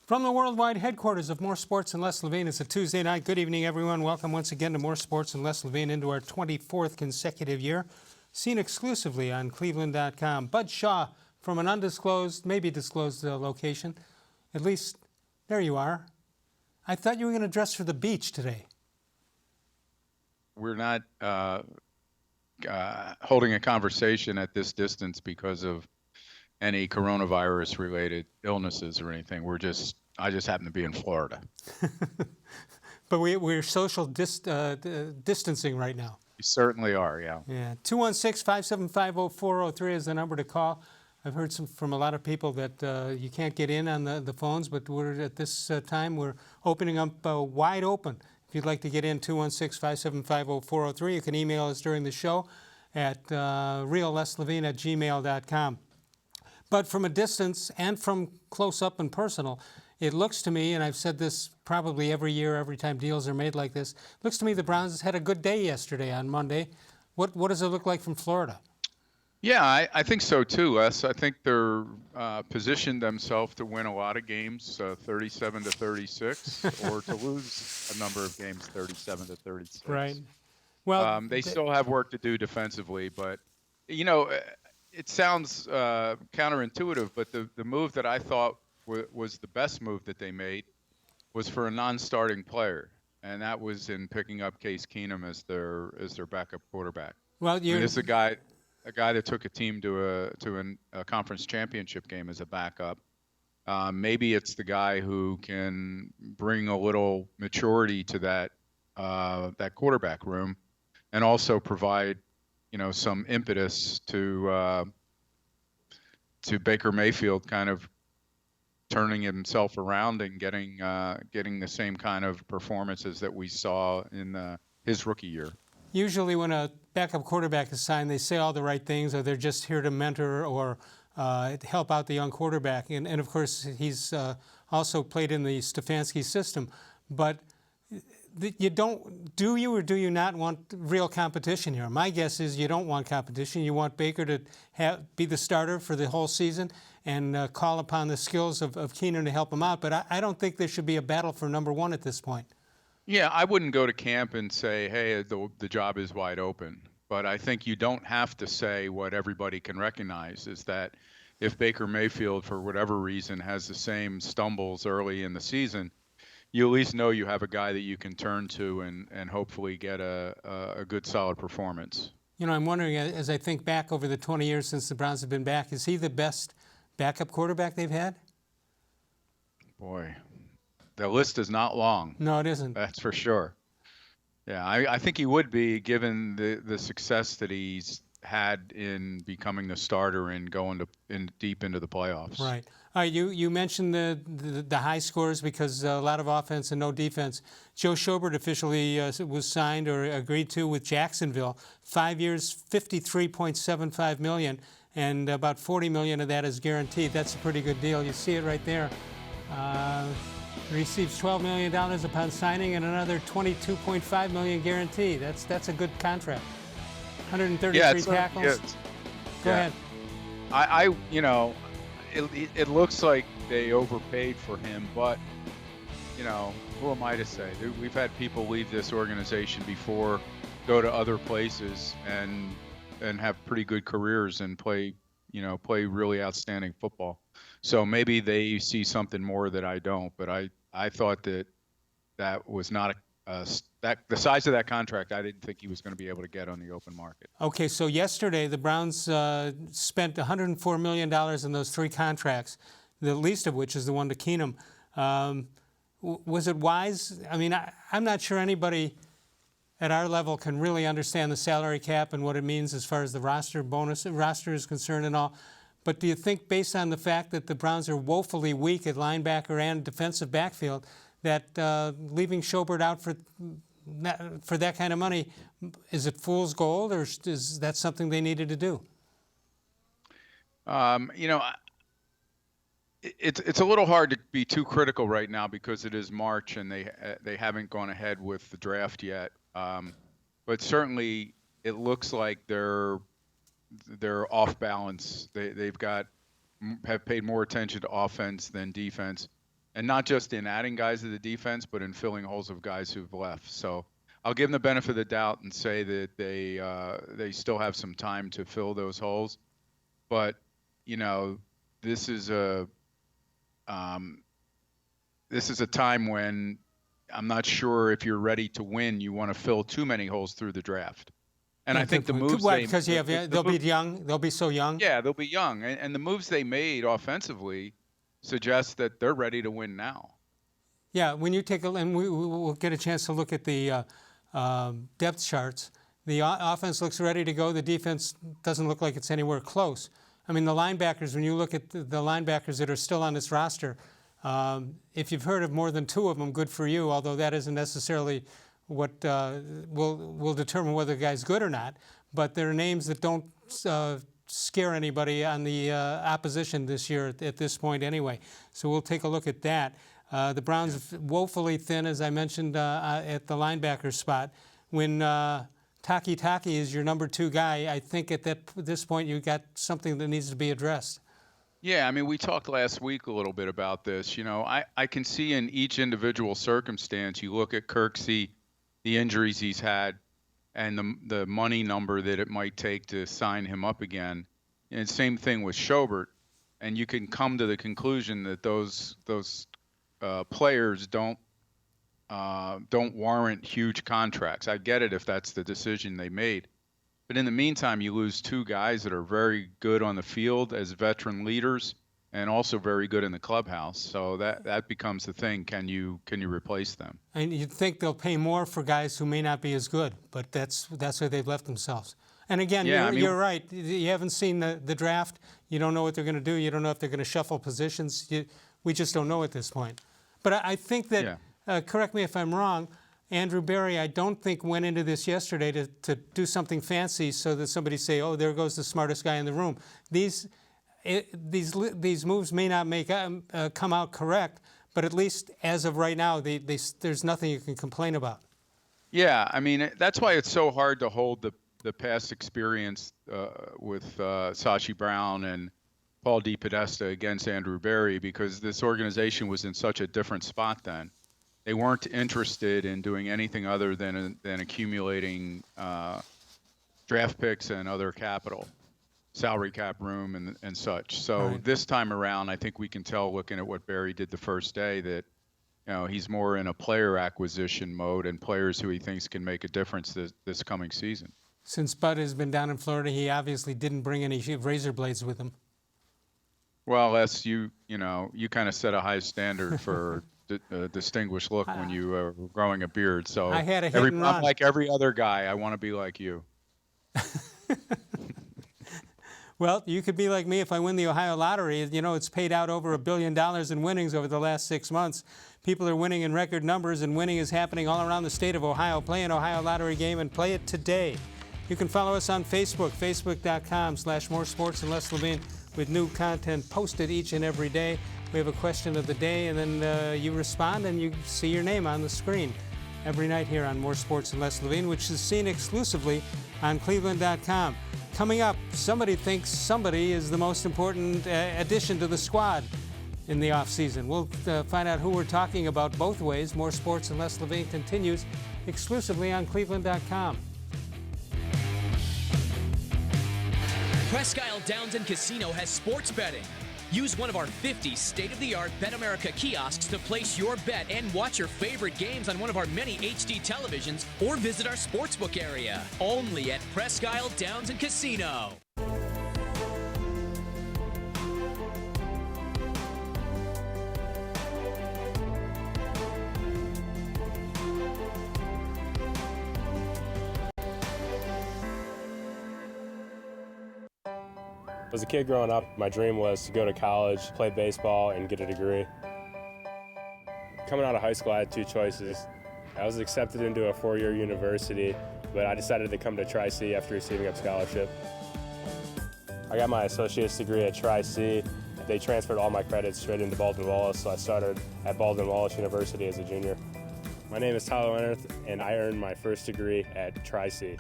From the worldwide headquarters of More Sports and Les-Levine, it's a Tuesday night. Good evening, everyone. Welcome once again to More Sports and Les-Levine into our 24th consecutive year. Seen exclusively on cleveland.com. Bud Shaw from an undisclosed, maybe disclosed location. At least, there you are. I thought you were going to dress for the beach today. We're not holding a conversation at this distance because of any coronavirus-related illnesses or anything. I just happen to be in Florida. But we're social distancing right now. You certainly are, yeah. Yeah, 216-575-0403 is the number to call. I've heard from a lot of people that you can't get in on the phones, but we're at this time we're opening up wide open. If you'd like to get in, 216-575-0403. You can email us during the show at reallesslevine@gmail.com. But from a distance and from close up and personal, it looks to me, and I've said this probably every year, every time deals are made like this, looks to me the Browns had a good day yesterday on Monday. What does it look like from Florida? Yeah, I think so too, Les. I think they're positioned themselves to win a lot of games, 37-36, or to lose a number of games, 37-36. Right. Well, they still have work to do defensively, but you know, it sounds counterintuitive, but the move that I thought was the best move that they made was for a non-starting player, and that was in picking up Case-Keenum as their backup quarterback. Well, this is a guy that took a team to a conference championship game as a backup. Maybe it's the guy who can bring a little maturity to that quarterback room, and also provide some impetus to Baker-Mayfield, kind of turning himself around and getting the same kind of performances that we saw in his rookie year. Usually when a backup quarterback is signed, they say all the right things, or they're just here to mentor or help out the young quarterback. And of course, he's also played in the Stefanski system. But you do you or do you not want real competition here? My guess is you don't want competition. You want Baker to be the starter for the whole season and call upon the skills of Keenum to help him out. But I don't think there should be a battle for number one at this point. Yeah, I wouldn't go to camp and say, hey, the job is wide open. But I think you don't have to say what everybody can recognize is that if Baker-Mayfield, for whatever reason, has the same stumbles early in the season, you at least know you have a guy that you can turn to and hopefully get a good, solid performance. You know, I'm wondering, as I think back over the 20 years since the Browns have been back, is he the best backup quarterback they've had? Boy, the list is not long. No, it isn't. That's for sure. Yeah, I think he would be, given the success that he's had in becoming the starter and going deep into the playoffs. Right. All right, you mentioned the high scores because a lot of offense and no defense. Joe-Schobert officially was signed or agreed to with Jacksonville. 5 years, $53.75 million, and about $40 million of that is guaranteed. That's a pretty good deal. You see it right there. Receives $12 million upon signing and another $22.5 million guarantee. That's a good contract. 133 tackles. Go ahead. It looks like they overpaid for him, but who am I to say? We've had people leave this organization before, go to other places and have pretty good careers and play really outstanding football. So maybe they see something more that I don't, but I thought that was not the size of that contract. I didn't think he was going to be able to get on the open market. Okay, so yesterday the Browns spent $104 million in those three contracts, the least of which is the one to Keenum. Was it wise? I mean, I'm not sure anybody at our level can really understand the salary cap and what it means as far as the roster is concerned and all. But do you think, based on the fact that the Browns are woefully weak at linebacker and defensive backfield, that leaving Schobert out for that kind of money, is it fool's gold, or is that something they needed to do? It's a little hard to be too critical right now because it is March and they haven't gone ahead with the draft yet. But certainly it looks like they're off balance. Have paid more attention to offense than defense. and not just in adding guys to the defense, but in filling holes of guys who've left. So I'll give them the benefit of the doubt and say that they still have some time to fill those holes. But this is a time when I'm not sure if you're ready to win. You want to fill too many holes through the draft. And I think the moves because they'll be young, they'll be so young. Yeah, they'll be young, and the moves they made offensively suggest that they're ready to win now. Yeah, when you take and we'll get a chance to look at the depth charts. The offense looks ready to go. The defense doesn't look like it's anywhere close. I mean, the linebackers. When you look at the linebackers that are still on this roster, if you've heard of more than 2 of them, good for you. Although that isn't necessarily what will determine whether the guy's good or not. But there are names that don't scare anybody on the opposition this year at this point anyway. So we'll take a look at that. The Browns woefully thin, as I mentioned, at the linebacker spot. When Takitaki is your number 2 guy, I think at this point you've got something that needs to be addressed. Yeah, I mean, we talked last week a little bit about this. I can see in each individual circumstance, you look at Kirksey, the injuries he's had, and the money number that it might take to sign him up again. And same thing with Schobert. And you can come to the conclusion that those players don't warrant huge contracts. I get it if that's the decision they made. But in the meantime, you lose 2 guys that are very good on the field as veteran leaders and also very good in the clubhouse. So that becomes the thing. Can you replace them? And you'd think they'll pay more for guys who may not be as good, but that's where they've left themselves. And again, you're right. You haven't seen the draft. You don't know what they're going to do. You don't know if they're going to shuffle positions. We just don't know at this point. But I think that, correct me if I'm wrong, Andrew Berry, I don't think went into this yesterday to do something fancy so that somebody say, oh, there goes the smartest guy in the room. These moves may not come out correct, but at least as of right now, there's nothing you can complain about. Yeah, I mean, that's why it's so hard to hold the past experience with Sashi Brown and Paul DePodesta against Andrew Berry, because this organization was in such a different spot then. They weren't interested in doing anything other than accumulating draft picks and other capital, salary cap room and such. So This time around, I think we can tell, looking at what Berry did the first day, that he's more in a player acquisition mode and players who he thinks can make a difference this coming season. Since Bud has been down in Florida, he obviously didn't bring any razor blades with him. Well, Les, you kind of set a high standard for a distinguished look when you were growing a beard. So I had a hit and run. I'm like every other guy. I want to be like you. Well, you could be like me if I win the Ohio lottery. It's paid out over $1 billion in winnings over the last 6 months. People are winning in record numbers, and winning is happening all around the state of Ohio. Play an Ohio lottery game and play it today. You can follow us on Facebook, facebook.com/more-sports-and-les-levine, with new content posted each and every day. We have a question of the day, and then you respond, and you see your name on the screen every night here on More Sports and Les Levine, which is seen exclusively on cleveland.com. Coming up, somebody thinks somebody is the most important addition to the squad in the offseason. We'll find out who we're talking about both ways. More Sports and Les Levine continues exclusively on cleveland.com. Presque Isle Downs and Casino has sports betting. Use one of our 50 state-of-the-art Bet America kiosks to place your bet and watch your favorite games on one of our many HD televisions, or visit our sportsbook area. Only at Presque Isle Downs and Casino. As a kid growing up, my dream was to go to college, play baseball, and get a degree. Coming out of high school, I had 2 choices. I was accepted into a 4-year university, but I decided to come to Tri-C after receiving a scholarship. I got my associate's degree at Tri-C. They transferred all my credits straight into Baldwin-Wallace, so I started at Baldwin-Wallace University as a junior. My name is Tyler Leonard, and I earned my first degree at Tri-C.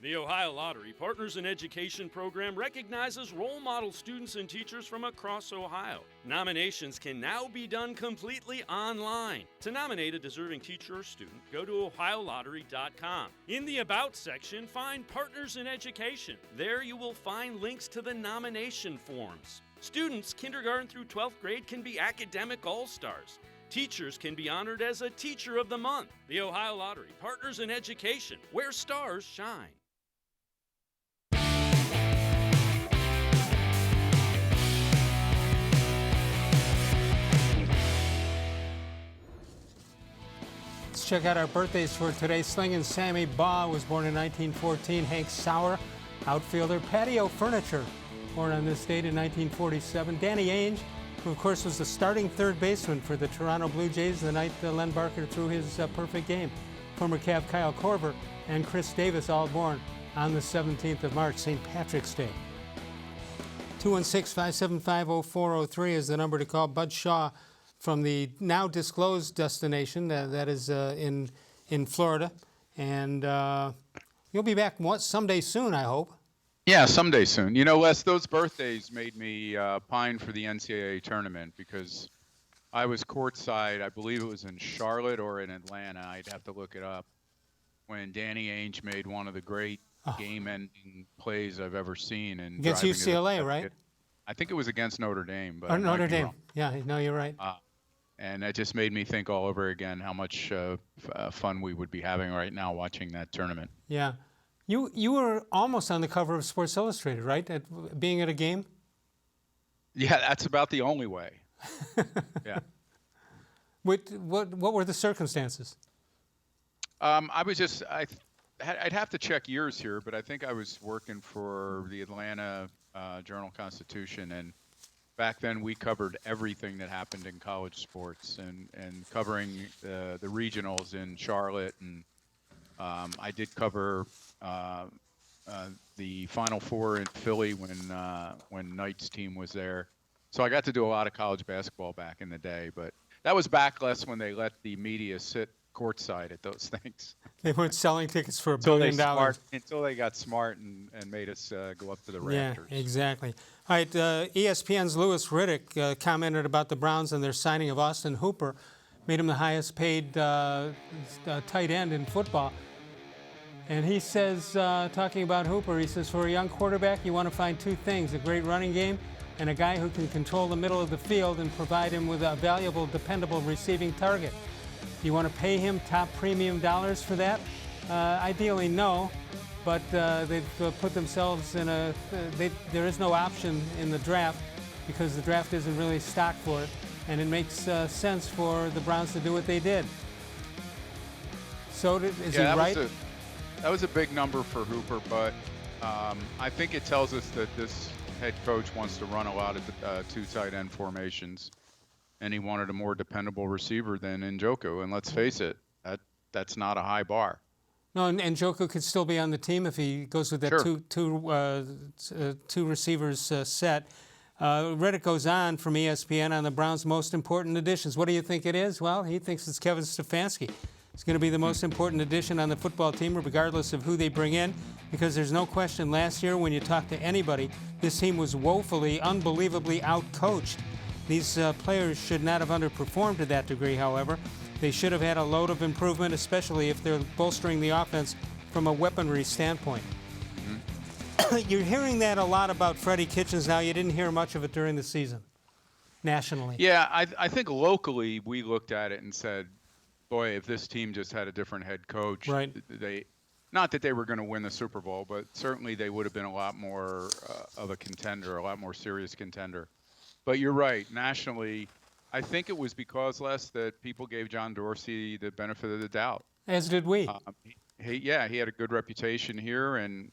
The Ohio Ohio Lottery Partners in Education program recognizes role model students and teachers from across Ohio. Nominations can now be done completely online. To nominate a deserving teacher or student, go to ohiolottery.com. In the About section, find Partners in Education. There you will find links to the nomination forms. Students kindergarten through 12th grade can be academic all-stars. Teachers can be honored as a Teacher of the Month. The Ohio Lottery, Partners in Education, where stars shine. Let's check out our birthdays for today. Slingin' Sammy Baugh was born in 1914. Hank Sauer, outfielder. Patio Furniture, born on this date in 1947. Danny Ainge, who of course was the starting third baseman for the Toronto Blue Jays the night Len Barker threw his perfect game. Former Cav Kyle Korver and Chris Davis, all born on the 17th of March, St. Patrick's Day. 216-575-0403 is the number to call. Bud Shaw from the now disclosed destination, that is in Florida. And you'll be back someday soon, I hope. Yeah, someday soon. You know, Les, those birthdays made me pine for the NCAA tournament because I was courtside, I believe it was in Charlotte or in Atlanta, I'd have to look it up, when Danny Ainge made one of the great game-ending plays I've ever seen. And against UCLA, right? I think it was against Notre Dame. But or Notre Dame. Yeah, no, you're right. And that just made me think all over again how much fun we would be having right now watching that tournament. Yeah. You were almost on the cover of Sports Illustrated, right? Being at a game? Yeah, that's about the only way. Yeah. What were the circumstances? I'd have to check years here, but I think I was working for the Atlanta Journal-Constitution, and back then we covered everything that happened in college sports, and covering the regionals in Charlotte, and I did cover the Final Four in Philly when Knight's team was there. So I got to do a lot of college basketball back in the day, but that was back less when they let the media sit courtside at those things. They weren't selling tickets for $1 billion. Until they got smart and made us go up to the rafters. Yeah, exactly. All right, ESPN's Louis Riddick commented about the Browns and their signing of Austin Hooper, made him the highest paid tight end in football. And he says, talking about Hooper, he says, for a young quarterback, you want to find two things: a great running game and a guy who can control the middle of the field and provide him with a valuable, dependable receiving target. Do you want to pay him top premium dollars for that? Ideally, no. But they've put themselves in there is no option in the draft because the draft isn't really stocked for it. And it makes sense for the Browns to do what they did. So is he right? That was a big number for Hooper, but I think it tells us that this head coach wants to run a lot of two tight end formations, and he wanted a more dependable receiver than Njoku. And let's face it, that's not a high bar. No, and Njoku could still be on the team if he goes with that Sure. two receivers set. Riddick goes on from ESPN on the Browns' most important additions. What do you think it is? Well, he thinks it's Kevin Stefanski. It's going to be the most important addition on the football team, regardless of who they bring in, because there's no question last year when you talk to anybody, this team was woefully, unbelievably out-coached. These players should not have underperformed to that degree, however. They should have had a load of improvement, especially if they're bolstering the offense from a weaponry standpoint. Mm-hmm. You're hearing that a lot about Freddie Kitchens now. You didn't hear much of it during the season, nationally. Yeah, I think locally we looked at it and said, boy, if this team just had a different head coach, right. Not that they were going to win the Super Bowl, but certainly they would have been a lot more of a contender, a lot more serious contender. But you're right, nationally, I think it was because, Les, that people gave John Dorsey the benefit of the doubt. As did we. He had a good reputation here, and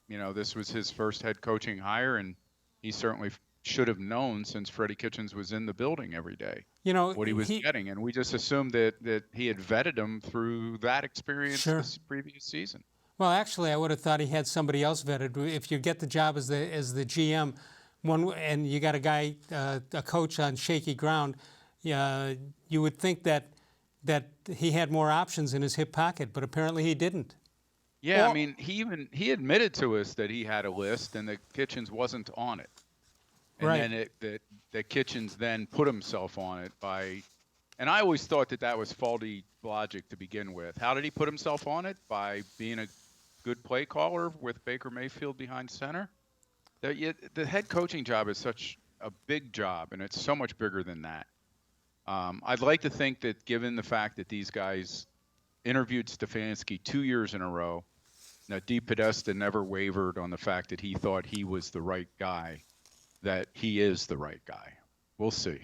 this was his first head coaching hire, and he certainly should have known, since Freddie Kitchens was in the building every day, what he was getting. And we just assumed that he had vetted him through that experience this previous season. Well, actually, I would have thought he had somebody else vetted. If you get the job as the GM, and you got a guy, a coach on shaky ground, you would think that he had more options in his hip pocket, but apparently he didn't. Yeah, Or- I mean, he admitted to us that he had a list and that Kitchens wasn't on it. And Right. then that Kitchens then put himself on it by, and I always thought that was faulty logic to begin with. How did he put himself on it? By being a good play caller with Baker-Mayfield behind center? The head coaching job is such a big job, and it's so much bigger than that. I'd like to think that given the fact that these guys interviewed Stefanski 2 years in a row, that D. Podesta never wavered on the fact that he thought he was the right guy, that he is the right guy. We'll see.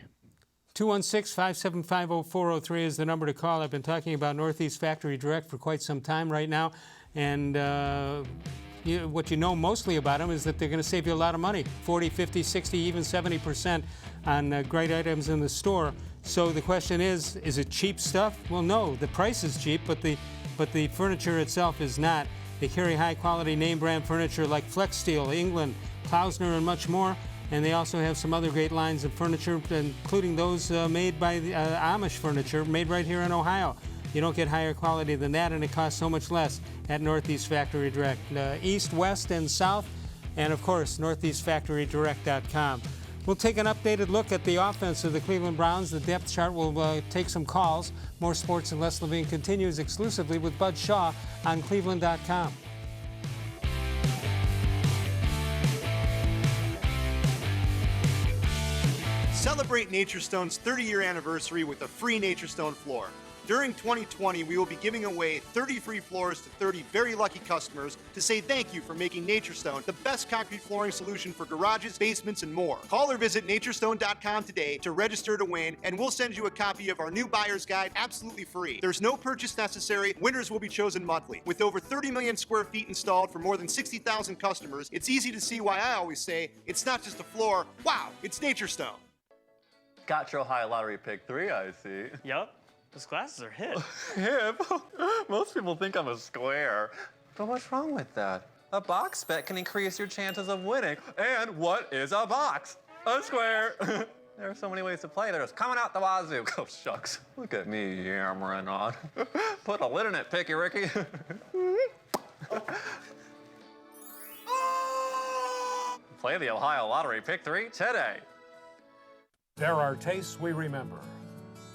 216-575-0403 is the number to call. I've been talking about Northeast Factory Direct for quite some time right now, and what you know mostly about them is that they're going to save you a lot of money, 40, 50, 60, even 70% on great items in the store. So the question is it cheap stuff? Well, no, the price is cheap, but the furniture itself is not. They carry high-quality name-brand furniture like Flex Steel, England, Klausner, and much more. And they also have some other great lines of furniture, including those made by Amish furniture, made right here in Ohio. You don't get higher quality than that, and it costs so much less at Northeast Factory Direct. East, West, and South, and of course, northeastfactorydirect.com. We'll take an updated look at the offense of the Cleveland Browns. The depth chart will take some calls. More Sports and Les-Levine continues exclusively with Bud Shaw on cleveland.com. Celebrate Naturestone's 30-year anniversary with a free Naturestone floor. During 2020, we will be giving away 30 free floors to 30 very lucky customers to say thank you for making Naturestone the best concrete flooring solution for garages, basements, and more. Call or visit naturestone.com today to register to win, and we'll send you a copy of our new buyer's guide absolutely free. There's no purchase necessary. Winners will be chosen monthly. With over 30 million square feet installed for more than 60,000 customers, it's easy to see why I always say it's not just a floor. Wow, it's Naturestone. Got your Ohio Lottery pick 3, I see. Yup. Those glasses are hip. Hip? Most people think I'm a square. But what's wrong with that? A box bet can increase your chances of winning. And what is a box? A square. There are so many ways to play. There's coming out the wazoo. Oh, shucks. Look at me yammering on. Put a lid in it, Picky Ricky. Play the Ohio Lottery Pick 3 today. There are tastes we remember.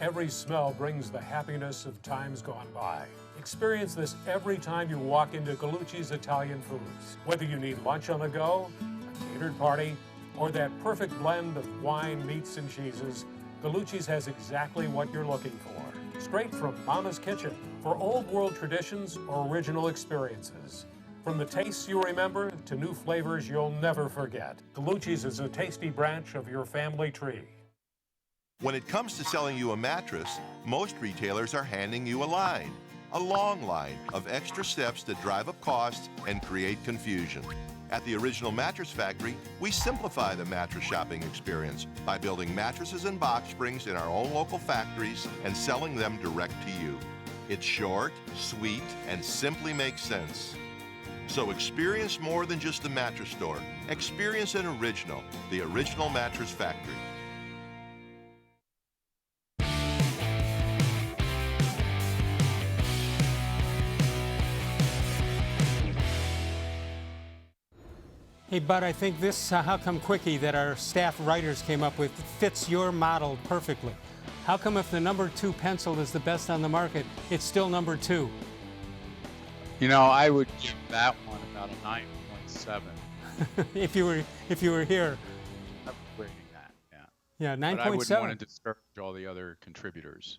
Every smell brings the happiness of times gone by. Experience this every time you walk into Gallucci's Italian Foods. Whether you need lunch on the go, a catered party, or that perfect blend of wine, meats, and cheeses, Gallucci's has exactly what you're looking for. Straight from Mama's Kitchen for old world traditions or original experiences. From the tastes you remember to new flavors you'll never forget. Gallucci's is a tasty branch of your family tree. When it comes to selling you a mattress, most retailers are handing you a long line of extra steps that drive up costs and create confusion. At the Original Mattress Factory, we simplify the mattress shopping experience by building mattresses and box springs in our own local factories and selling them direct to you. It's short, sweet, and simply makes sense. So experience more than just the mattress store. Experience an original, the Original Mattress Factory. Hey, Bud, I think this How Come Quickie that our staff writers came up with fits your model perfectly. How come if the number 2 pencil is the best on the market, it's still number 2? You know, I would give that one about a 9.7. if you were here. I'm rating that, yeah. Yeah, 9.7. But I wouldn't want to discourage all the other contributors.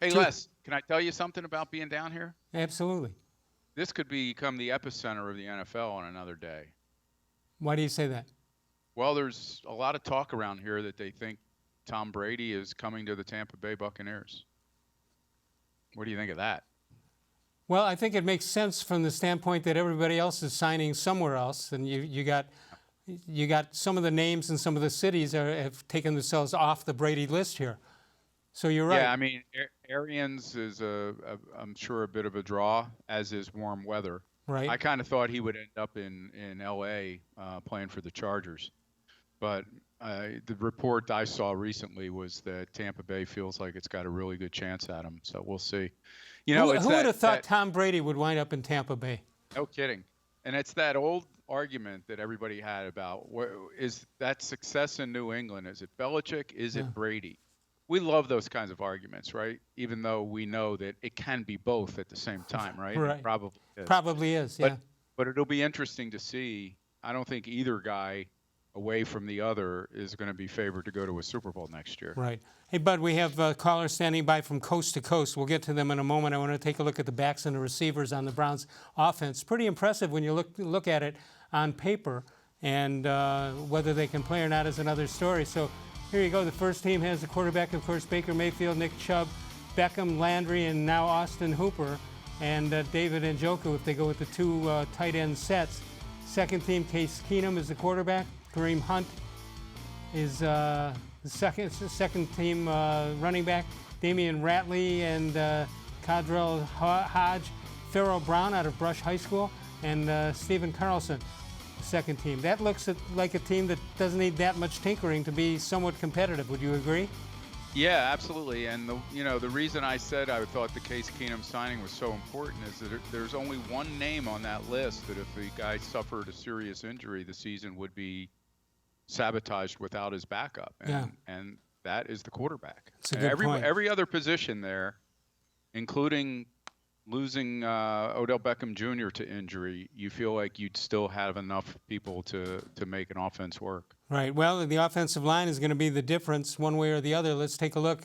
Hey, Les, can I tell you something about being down here? Absolutely. This could become the epicenter of the NFL on another day. Why do you say that? Well, there's a lot of talk around here that they think Tom Brady is coming to the Tampa Bay Buccaneers. What do you think of that? Well, I think it makes sense from the standpoint that everybody else is signing somewhere else, and you got some of the names and some of the cities have taken themselves off the Brady list here. So you're right. Yeah, I mean, Arians is I'm sure a bit of a draw, as is warm weather. Right. I kind of thought he would end up in L.A. Playing for the Chargers, but the report I saw recently was that Tampa Bay feels like it's got a really good chance at him. So we'll see. You know, who would have thought Tom Brady would wind up in Tampa Bay? No kidding. And it's that old argument that everybody had about is that success in New England? Is it Belichick? Is it Brady? We love those kinds of arguments, right? Even though we know that it can be both at the same time, right? Right. It probably is. Probably is, yeah. But it'll be interesting to see. I don't think either guy away from the other is going to be favored to go to a Super Bowl next year. Right. Hey, Bud, we have callers standing by from coast to coast. We'll get to them in a moment. I want to take a look at the backs and the receivers on the Browns offense. Pretty impressive when you look at it on paper, and whether they can play or not is another story. So here you go. The first team has the quarterback, of course, Baker-Mayfield, Nick-Chubb, Beckham, Landry, and now Austin Hooper, and David-Njoku if they go with the two tight end sets. Second team, Case-Keenum is the quarterback. Kareem Hunt is the second team running back. Damian Ratley and Cadrell Hodge. Farrell Brown out of Brush High School. And Stephen Carlson, second team. That looks like a team that doesn't need that much tinkering to be somewhat competitive. Would you agree? Yeah, absolutely. And the reason I said I thought the Case-Keenum signing was so important is that there's only one name on that list that if the guy suffered a serious injury, the season would be sabotaged without his backup. And that is the quarterback. That's a good point. Every other position there, including losing Odell-Beckham-Jr. to injury, you feel like you'd still have enough people to make an offense work. Right. Well, the offensive line is going to be the difference one way or the other. Let's take a look.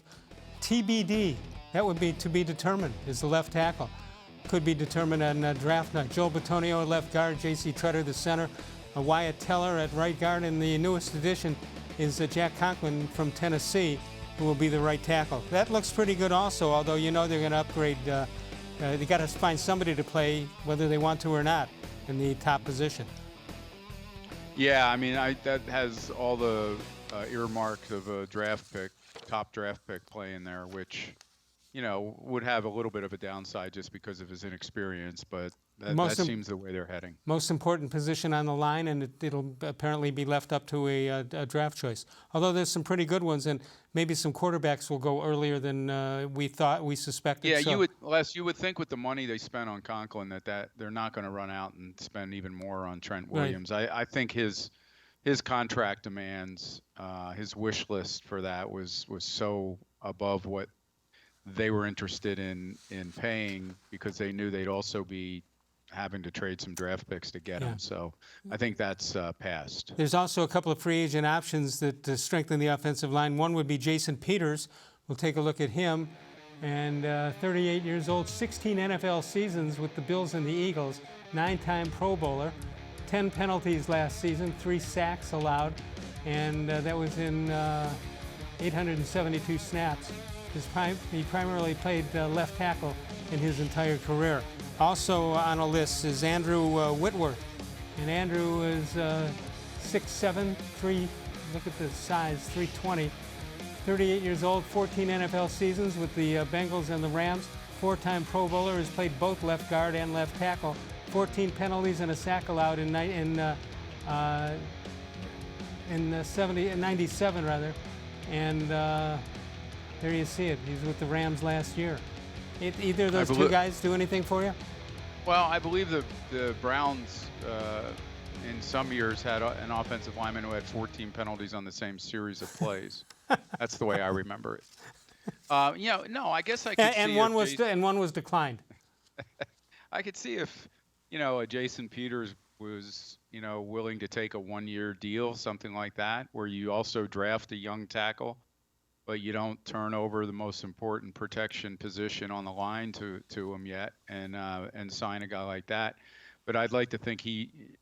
TBD, that would be to be determined, is the left tackle. Could be determined on draft night. Joel Bitonio at left guard, J.C. Tretter the center, Wyatt Teller at right guard, and the newest addition is Jack-Conklin from Tennessee, who will be the right tackle. That looks pretty good also, although you know they're going to upgrade. They got to find somebody to play whether they want to or not in the top position. Yeah, I mean, that has all the earmarks of a top draft pick playing there, which, would have a little bit of a downside just because of his inexperience, but that seems the way they're heading. Most important position on the line, and it'll apparently be left up to a draft choice. Although there's some pretty good ones, and maybe some quarterbacks will go earlier than we suspected. Yeah, you would think with the money they spent on Conklin that they're not going to run out and spend even more on Trent Williams. Right. I think his contract demands, his wish list for that was so above what they were interested in paying, because they knew they'd also be having to trade some draft picks to get him. So I think that's passed. There's also a couple of free agent options that strengthen the offensive line. One would be Jason Peters. We'll take a look at him. And 38 years old, 16 NFL seasons with the Bills and the Eagles, 9-time Pro Bowler, 10 penalties last season, 3 sacks allowed, and that was in 872 snaps. He primarily played left tackle in his entire career. Also on a list is Andrew Whitworth. And Andrew is 6'7", look at the size, 320. 38 years old, 14 NFL seasons with the Bengals and the Rams. 4-time Pro Bowler, has played both left guard and left tackle. 14 penalties and a sack allowed in 97 rather. And there you see it. He was with the Rams last year. Either of those two guys do anything for you? Well, I believe the Browns in some years had an offensive lineman who had 14 penalties on the same series of plays. That's the way I remember it. No, I guess I could see. And one was declined. I could see if, a Jason Peters was, willing to take a 1-year deal, something like that, where you also draft a young tackle, but you don't turn over the most important protection position on the line to him yet, and sign a guy like that. But I'd like to think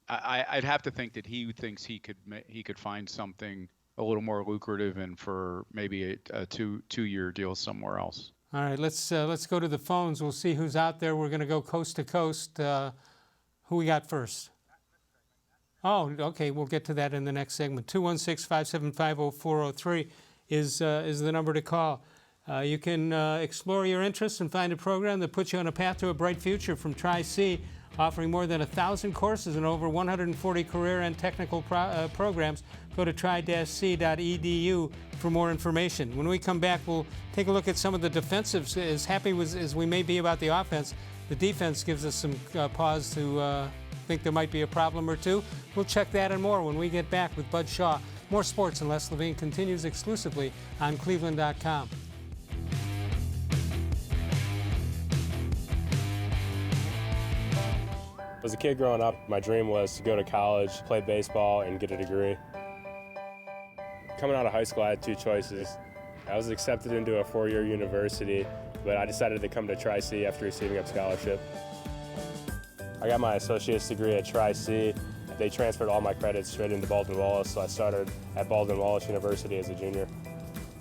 I'd have to think that he thinks he could find something a little more lucrative and for maybe a two-year deal somewhere else. All right, let's go to the phones. We'll see who's out there. We're going to go coast to coast. Who we got first? Oh, okay. We'll get to that in the next segment. 216-575-0403 is the number to call. You can explore your interests and find a program that puts you on a path to a bright future from Tri-C. offering more than 1,000 courses and over 140 career and technical programs. Go to try-c.edu for more information. When we come back, we'll take a look at some of the defensives. As happy as we may be about the offense, the defense gives us some pause to think there might be a problem or two. We'll check that and more when we get back with Bud Shaw. More Sports and Les-Levine continues exclusively on cleveland.com. As a kid growing up, my dream was to go to college, play baseball, and get a degree. Coming out of high school, I had two choices. I was accepted into a four-year university, but I decided to come to Tri-C after receiving a scholarship. I got my associate's degree at Tri-C. They transferred all my credits straight into Baldwin-Wallace, so I started at Baldwin-Wallace University as a junior.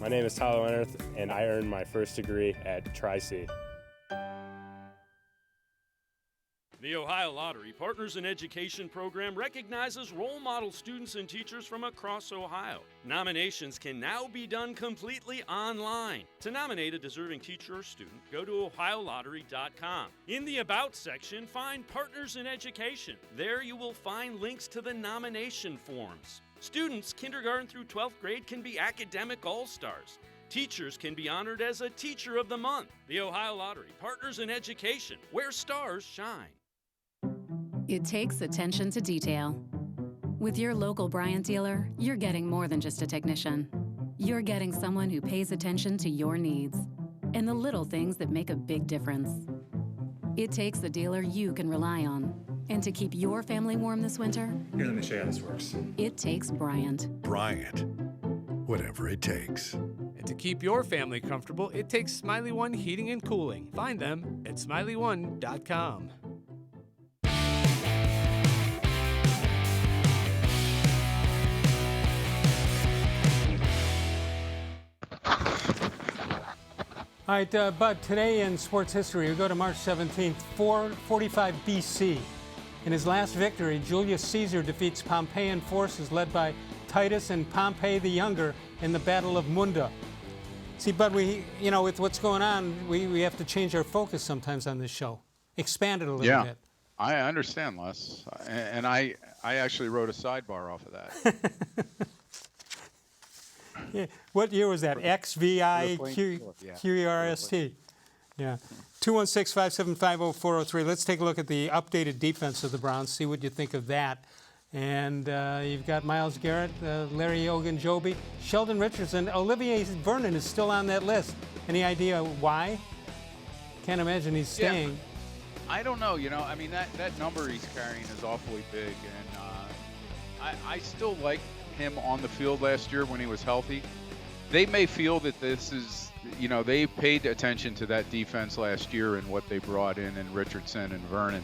My name is Tyler Leonard, and I earned my first degree at Tri-C. The Ohio Lottery Partners in Education program recognizes role model students and teachers from across Ohio. Nominations can now be done completely online. To nominate a deserving teacher or student, go to ohiolottery.com. In the About section, find Partners in Education. There you will find links to the nomination forms. Students kindergarten through 12th grade can be academic all-stars. Teachers can be honored as a Teacher of the Month. The Ohio Lottery Partners in Education, where stars shine. It takes attention to detail. With your local Bryant dealer, you're getting more than just a technician. You're getting someone who pays attention to your needs and the little things that make a big difference. It takes a dealer you can rely on. And to keep your family warm this winter, here, let me show you how this works. It takes Bryant. Bryant, whatever it takes. And to keep your family comfortable, it takes Smiley One Heating and Cooling. Find them at smiley1.com. All right, Bud, today in sports history, we go to March 17th, 445 BC. In his last victory, Julius Caesar defeats Pompeian forces led by Titus and Pompey the Younger in the Battle of Munda. See, Bud, with what's going on, we have to change our focus sometimes on this show. Expand it a little bit. I understand, Les. And I actually wrote a sidebar off of that. Yeah. What year was that? XVIQRST. Yeah. 216-575-0403. Let's take a look at the updated defense of the Browns, see what you think of that. And you've got Myles Garrett, Larry Ogunjobi, Sheldon Richardson. Olivier Vernon is still on that list. Any idea why? Can't imagine he's staying. Yeah, I don't know. I mean, that number he's carrying is awfully big. And I still like him on the field last year when he was healthy. They may feel that this is, they paid attention to that defense last year and what they brought in Richardson and Vernon.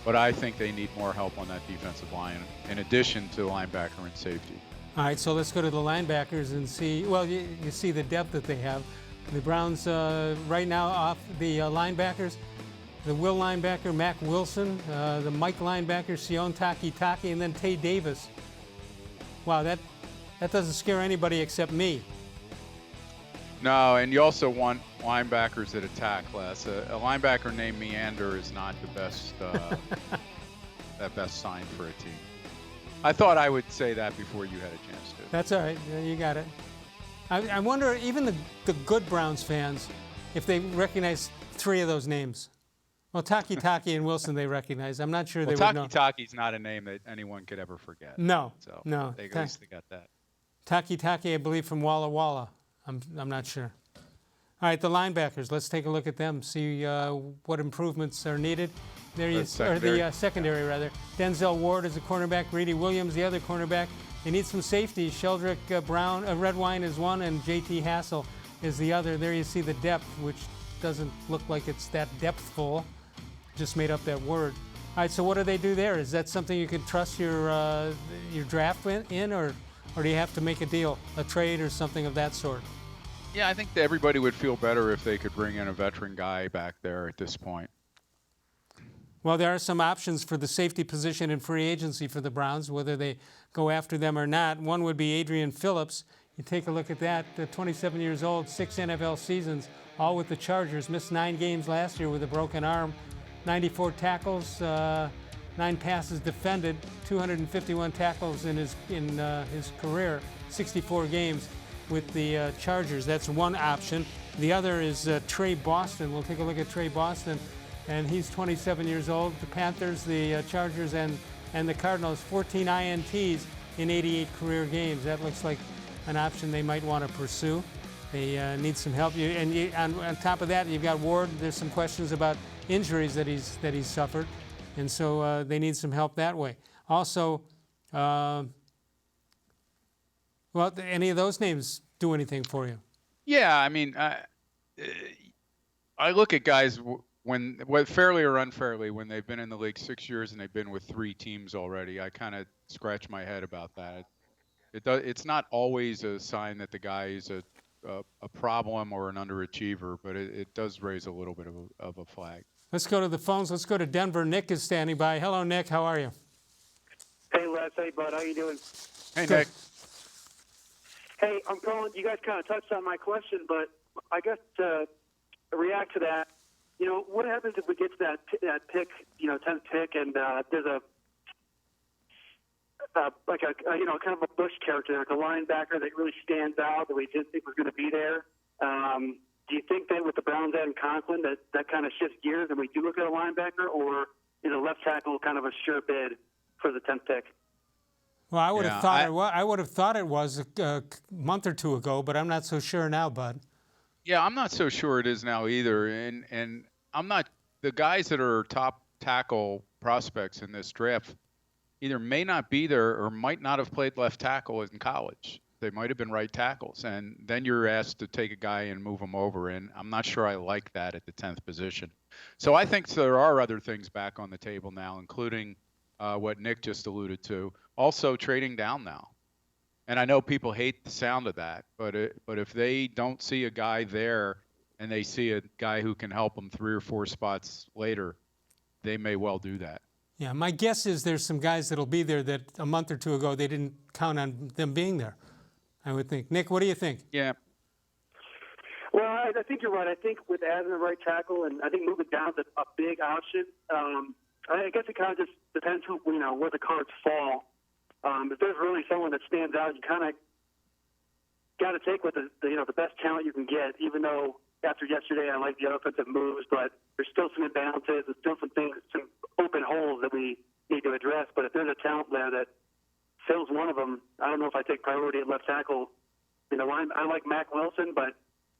But I think they need more help on that defensive line in addition to linebacker and safety. All right, so let's go to the linebackers and see. Well, you see the depth that they have. The Browns right now off the linebackers, the will linebacker, Mack-Wilson, the Mike linebacker, Sione-Takitaki, and then Tay Davis. Wow, that doesn't scare anybody except me. No, and you also want linebackers that attack less. A linebacker named Meander is not the best best sign for a team. I thought I would say that before you had a chance to. That's all right. You got it. I wonder, even the good Browns fans, if they recognize three of those names. Well, Takitaki and Wilson they recognize. I'm not sure they would know. Takitaki's not a name that anyone could ever forget. No, so no. They at least they got that. Takitaki, I believe, from Walla Walla. I'm not sure. All right, the linebackers. Let's take a look at them. See what improvements are needed. There you the secondary rather. Denzel Ward is a cornerback. Reedy Williams, the other cornerback. They need some safety. Sheldrick Brown, Redwine is one, and J.T. Hassel is the other. There you see the depth, which doesn't look like it's that depthful. Just made up that word. All right, so what do they do there? Is that something you could trust your draft in, or do you have to make a deal, a trade, or something of that sort? Yeah, I think that everybody would feel better if they could bring in a veteran guy back there at this point. Well, there are some options for the safety position in free agency for the Browns, whether they go after them or not. One would be Adrian Phillips. You take a look at that, 27 years old, 6 NFL seasons, all with the Chargers. Missed 9 games last year with a broken arm. 94 tackles, 9 passes defended, 251 tackles in his career, 64 games with the Chargers. That's one option. The other is Trey Boston. We'll take a look at Trey Boston, and he's 27 years old. The Panthers, the Chargers, and the Cardinals, 14 INTs in 88 career games. That looks like an option they might want to pursue. They need some help. On top of that, you've got Ward. There's some questions about injuries that he's suffered, and so they need some help that way. Also, well, any of those names do anything for you? Yeah, I mean, I look at guys fairly or unfairly, when they've been in the league 6 years and they've been with 3 teams already. I kind of scratch my head about that. It's not always a sign that the guy is a problem or an underachiever, but it does raise a little bit of a flag. Let's go to the phones. Let's go to Denver. Nick is standing by. Hello, Nick. How are you? Hey, Les. Hey, bud. How you doing? Hey, Nick. Hey, I'm calling. You guys kind of touched on my question, but I guess to react to that, what happens if we get to that pick, 10th pick, and there's a kind of a Bush character, like a linebacker that really stands out that we didn't think was going to be there. Do you think that with the Browns adding Conklin that kind of shifts gears and we do look at a linebacker, or is a left tackle kind of a sure bid for the 10th pick? Well, I would have thought it was a month or two ago, but I'm not so sure now, bud. Yeah, I'm not so sure it is now either. And I'm not – the guys that are top tackle prospects in this draft either may not be there or might not have played left tackle in college. They might have been right tackles. And then you're asked to take a guy and move him over, and I'm not sure I like that at the 10th position. So I think there are other things back on the table now, including what Nick just alluded to. Also trading down now. And I know people hate the sound of that, but if they don't see a guy there and they see a guy who can help them 3 or 4 spots later, they may well do that. Yeah, my guess is there's some guys that'll be there that a month or two ago they didn't count on them being there, I would think. Nick, what do you think? Yeah. Well, I think you're right. I think with adding the right tackle, and I think moving down is a big option. I guess it kind of just depends where the cards fall. If there's really someone that stands out, you kind of got to take with the best talent you can get. Even though after yesterday I like the offensive moves, but there's still some imbalances, there's still some things, some open holes that we need to address. But if there's a talent there that fills one of them, I don't know if I take priority at left tackle. I like Mack-Wilson, but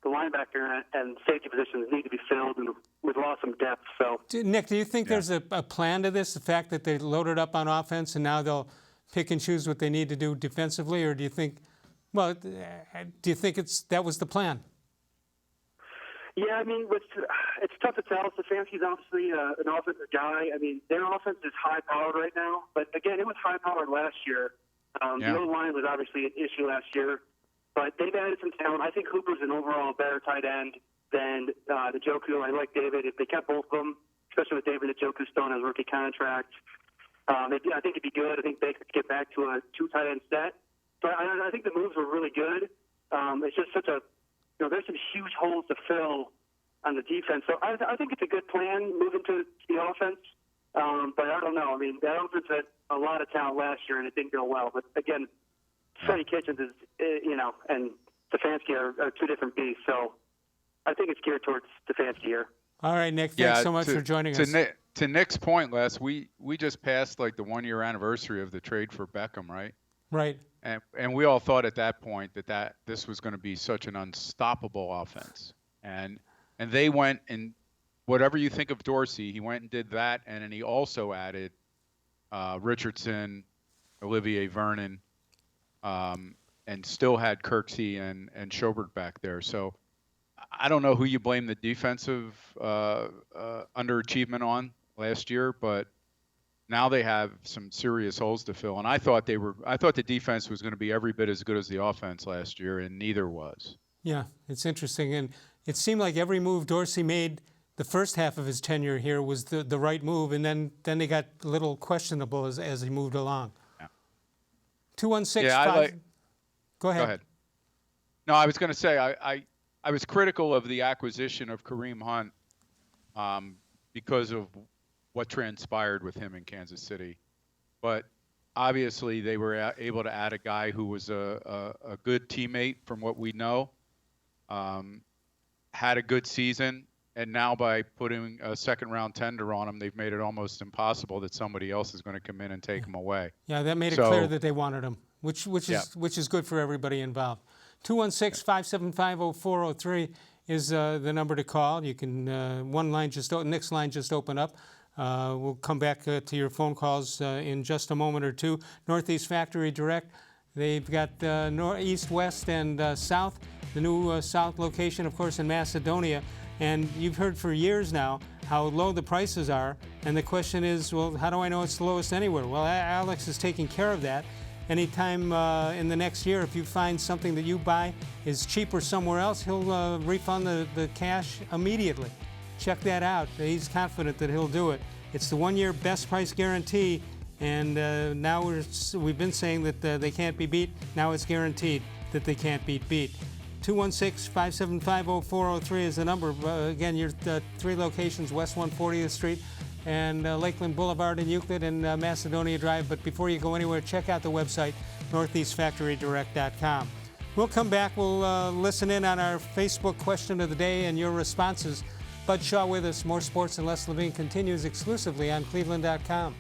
the linebacker and safety positions need to be filled, and we've lost some depth. So, Nick, do you think there's a plan to this? The fact that they loaded up on offense and now they'll pick and choose what they need to do defensively, or do you think that was the plan? Yeah, I mean, it's tough to tell. Stefanski's obviously an offensive guy. I mean, their offense is high-powered right now, but again, it was high-powered last year. The O-line was obviously an issue last year, but they've added some talent. I think Hooper's an overall better tight end than Njoku. I like David. If they kept both of them, especially with David-Njoku still on his rookie contract, I think it'd be good. I think they could get back to a 2 tight end set. But I think the moves were really good. It's just such a there's some huge holes to fill on the defense. So I think it's a good plan moving to the offense. But I don't know. I mean, that offense had a lot of talent last year, and it didn't go well. But again, Freddie Kitchens is, and Stefanski are 2 different beasts. So I think it's geared towards Stefanski here. All right, Nick. Thanks so much for joining us. To Nick's point, Les, we just passed like the 1-year anniversary of the trade for Beckham, right? Right. And we all thought at that point that this was going to be such an unstoppable offense. And they went, and whatever you think of Dorsey, he went and did that, and then he also added Richardson, Olivier Vernon, and still had Kirksey and Schobert back there. So I don't know who you blame the defensive underachievement on last year, but now they have some serious holes to fill. And I thought the defense was going to be every bit as good as the offense last year, and neither was. Yeah, it's interesting. And it seemed like every move Dorsey made the first half of his tenure here was the right move, and then they got a little questionable as he moved along. Yeah. 216. Go ahead. No, I was going to say I was critical of the acquisition of Kareem Hunt because of what transpired with him in Kansas City. But obviously they were able to add a guy who was a good teammate from what we know, had a good season, and now by putting a second-round tender on him, they've made it almost impossible that somebody else is going to come in and take him away. Yeah, that made it clear that they wanted him, which is good for everybody involved. 216-575-0403 is the number to call. You can Nick's line just opened up. We'll come back to your phone calls in just a moment or two. Northeast Factory Direct, they've got east, west, and south. The new south location, of course, in Macedonia. And you've heard for years now how low the prices are. And the question is, well, how do I know it's the lowest anywhere? Well, Alex is taking care of that. Anytime in the next year, if you find something that you buy is cheaper somewhere else, he'll refund the cash immediately. Check that out. He's confident that he'll do it. It's the one-year best price guarantee, and now we've been saying that they can't be beat. Now it's guaranteed that they can't be beat. 216-575-0403 is the number. Again, your three locations, West 140th Street and Lakeland Boulevard in Euclid and Macedonia Drive. But before you go anywhere, check out the website, northeastfactorydirect.com. We'll come back. We'll listen in on our Facebook question of the day and your responses. Bud Shaw with us. More Sports and Les-Levine continues exclusively on cleveland.com.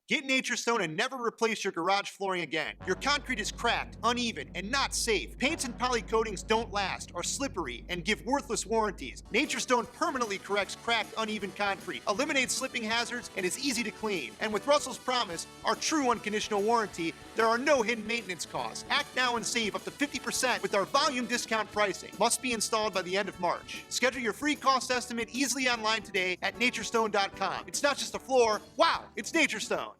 Get Nature Stone and never replace your garage flooring again. Your concrete is cracked, uneven, and not safe. Paints and poly coatings don't last, are slippery, and give worthless warranties. Nature Stone permanently corrects cracked, uneven concrete, eliminates slipping hazards, and is easy to clean. And with Russell's Promise, our true unconditional warranty, there are no hidden maintenance costs. Act now and save up to 50% with our volume discount pricing. Must be installed by the end of March. Schedule your free cost estimate easily online today at naturestone.com. It's not just a floor. Wow, it's Nature Stone.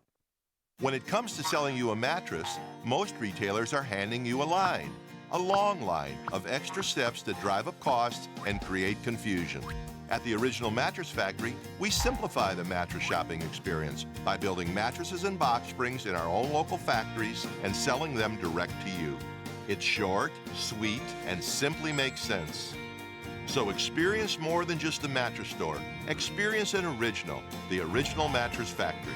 When it comes to selling you a mattress, most retailers are handing you a long line of extra steps that drive up costs and create confusion. At the Original Mattress Factory, we simplify the mattress shopping experience by building mattresses and box springs in our own local factories and selling them direct to you. It's short, sweet, and simply makes sense. So experience more than just the mattress store. Experience an original, the Original Mattress Factory.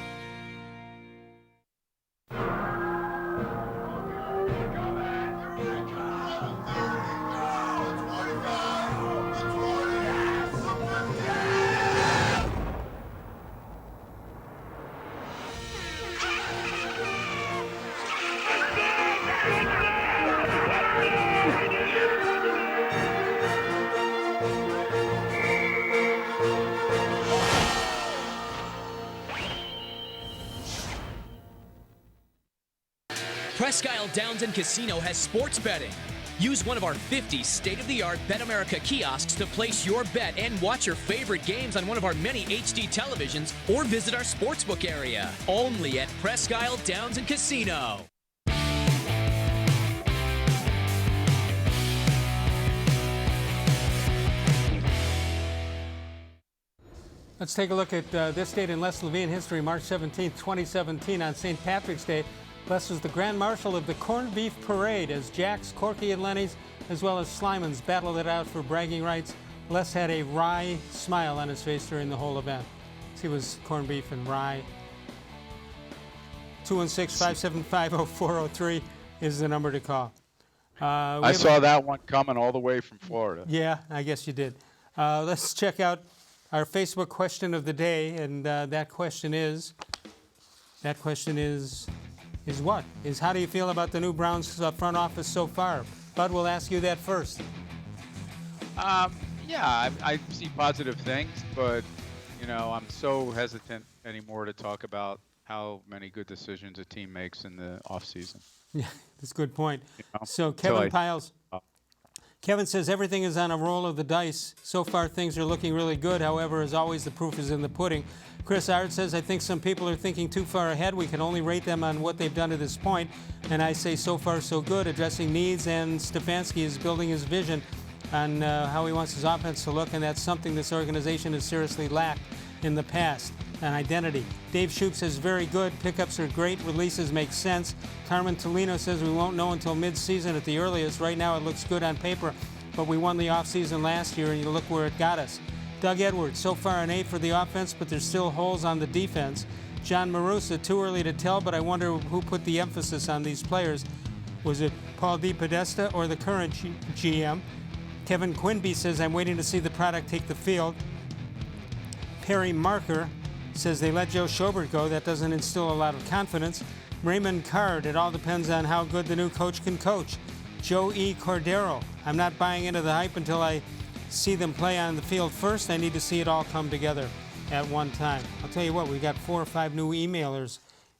Presque Isle Downs and Casino has sports betting. Use one of our 50 state-of-the-art Bet America kiosks to place your bet and watch your favorite games on one of our many HD televisions or visit our sportsbook area. Only at Presque Isle Downs and Casino. Let's take a look at this date in Les-Levine history, March 17, 2017. On St. Patrick's Day, Les was the Grand Marshal of the Corned Beef Parade as Jack's, Corky, and Lenny's, as well as Slyman's, battled it out for bragging rights. Les had a wry smile on his face during the whole event. He was corned beef and rye. 216-575-0403 is the number to call. I saw that one coming all the way from Florida. Yeah, I guess you did. Let's check out our Facebook question of the day, and that question is what? Is how do you feel about the new Browns front office so far? Bud, we'll ask you that first. Yeah, I see positive things, but I'm so hesitant anymore to talk about how many good decisions a team makes in the offseason. Yeah, that's a good point. So Kevin Piles. Kevin says everything is on a roll of the dice. So far, things are looking really good. However, as always, the proof is in the pudding. Chris Ard says, I think some people are thinking too far ahead. We can only rate them on what they've done to this point. And I say so far, so good, addressing needs, and Stefanski is building his vision on how he wants his offense to look, and that's something this organization has seriously lacked in the past. An identity. Dave Shoup says very good. Pickups are great. Releases make sense. Carmen Tolino says we won't know until mid-season at the earliest. Right now it looks good on paper, but we won the offseason last year, and you look where it got us. Doug Edwards, so far an 8 for the offense, but there's still holes on the defense. John Marusa, too early to tell, but I wonder who put the emphasis on these players. Was it Paul DePodesta or the current GM? Kevin Quinby says, I'm waiting to see the product take the field. Perry Marker says they let joe-schobert go. That doesn't instill a lot of confidence. Raymond Card, it all depends on how good the new coach can coach. Joe E. Cordero, I'm not buying into the hype until I see them play on the field first. I need to see it all come together at one time. I'll tell you what, we got 4 or 5 new emailers,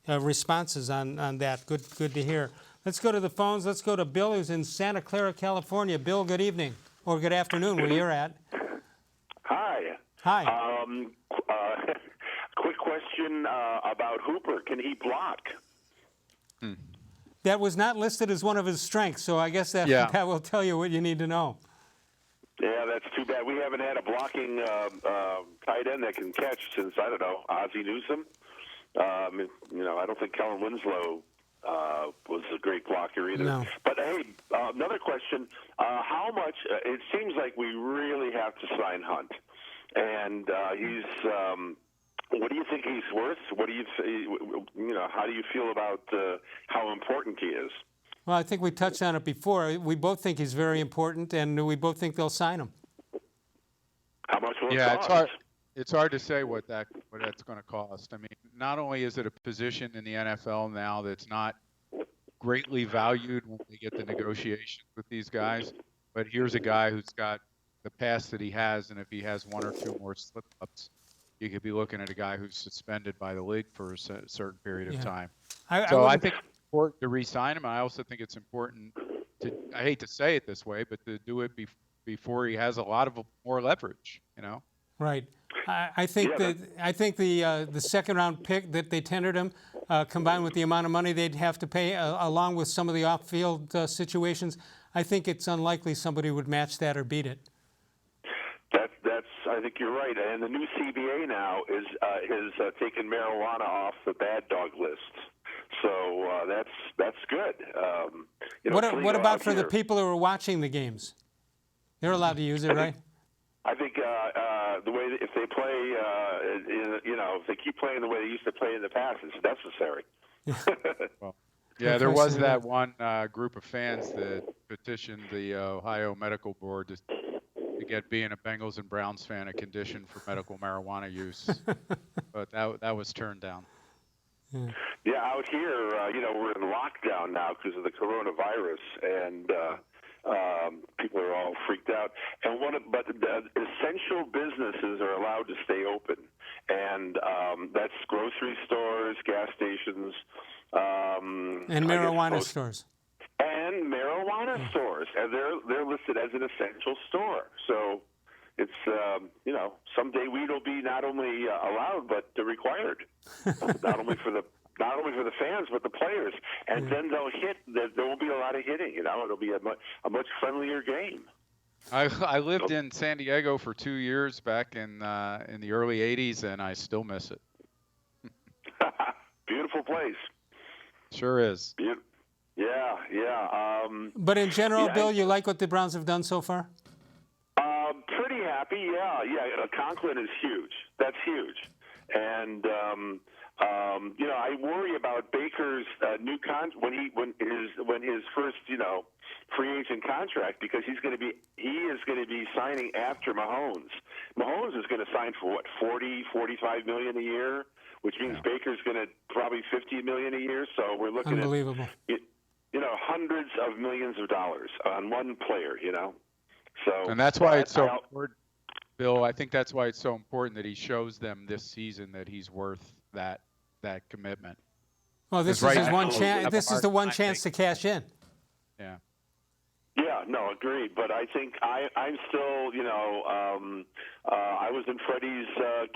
responses on that. Good to hear. Let's go to the phones. Let's go to Bill, who's in Santa Clara, California. Bill, good evening, or good afternoon, where you're at. Hi. Hi. Quick question about Hooper. Can he block? That was not listed as one of his strengths, so I guess that will tell you what you need to know. Yeah, that's too bad. We haven't had a blocking tight end that can catch since, I don't know, Ozzie Newsome. I don't think Kellen Winslow was a great blocker either. No. But, hey, another question. How much it seems like we really have to sign Hunt. And he's what do you think he's worth? What do you how do you feel about how important he is? Well, I think we touched on it before. We both think he's very important, and we both think they'll sign him. How much will it cost? It's hard to say what that's going to cost. I mean, not only is it a position in the NFL now that's not greatly valued when we get the negotiations with these guys, but here's a guy who's got the past that he has, and if he has 1 or 2 more slip-ups, you could be looking at a guy who's suspended by the league for a certain period of time. I think it's important to re-sign him. I also think it's important to, I hate to say it this way, but to do it before he has a lot of more leverage, Right. I think the second-round pick that they tendered him, combined with the amount of money they'd have to pay, along with some of the off-field situations, I think it's unlikely somebody would match that or beat it. I think you're right. And the new CBA now is taken marijuana off the bad dog list. So that's good. What about for the people who are watching the games? They're allowed to use it, right? I think the way if they play, if they keep playing the way they used to play in the past, it's necessary. Yeah, there was that one group of fans that petitioned the Ohio Medical Board to get being a Bengals and Browns fan a condition for medical marijuana use, but that was turned down. Yeah, out here, we're in lockdown now because of the coronavirus, and people are all freaked out. But the essential businesses are allowed to stay open, and that's grocery stores, gas stations, and marijuana stores. And marijuana stores, and they're listed as an essential store. So it's someday weed will be not only allowed but required, not only for the fans but the players. And then they'll hit. There won't be a lot of hitting. It'll be a much friendlier game. I lived in San Diego for 2 years back in the early '80s, and I still miss it. Beautiful place. Sure is. Yeah. But in general, Bill, you like what the Browns have done so far? Pretty happy. Yeah. Conklin is huge. That's huge. And I worry about Baker's new when his first free agent contract, because he is going to be signing after Mahomes. Mahomes is going to sign for what, $40-45 million a year, which means Baker's going to probably $50 million a year. So we're looking Unbelievable. at hundreds of millions of dollars on one player. So and that's why it's so important, Bill. I think that's why it's so important that he shows them this season that he's worth that commitment. Well, this is his one chance. This is the one chance to cash in. Yeah. Yeah, no, agreed. But I think I'm still, I was in Freddie's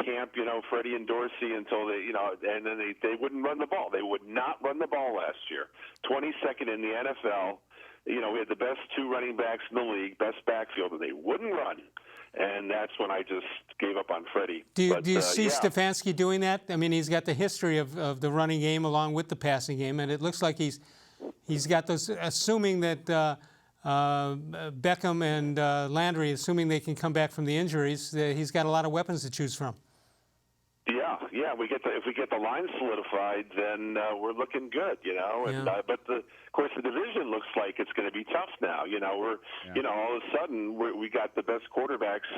camp, Freddie and Dorsey until they, and then they wouldn't run the ball. They would not run the ball last year. 22nd in the NFL. We had the best 2 running backs in the league, best backfield, and they wouldn't run. and that's when I just gave up on Freddie. Do you, But, do you see yeah. Stefanski doing that? I mean, he's got the history of the running game along with the passing game, and it looks like he's got those. Assuming that Beckham and Landry, assuming they can come back from the injuries, he's got a lot of weapons to choose from. Yeah. If we get the line solidified, then we're looking good, you know. And but of course, the division looks like it's going to be tough now. You know, all of a sudden we got the best quarterbacks